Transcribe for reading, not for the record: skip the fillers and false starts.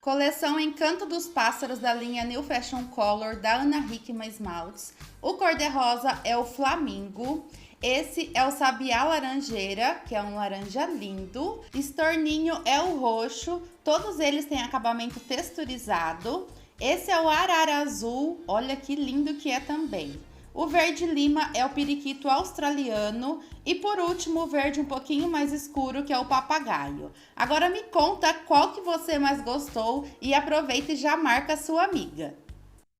Coleção Encanto dos Pássaros da linha New Fashion Color da Ana Hickman Esmaltes. O cor-de-rosa é o Flamingo. Esse é o Sabiá Laranjeira, que é um laranja lindo. Estorninho é o roxo. Todos eles têm acabamento texturizado. Esse é o Arara Azul. Olha que lindo que é também. O verde lima é o periquito australiano e por último o verde um pouquinho mais escuro, que é o papagaio. Agora me conta qual que você mais gostou e aproveita e já marca a sua amiga.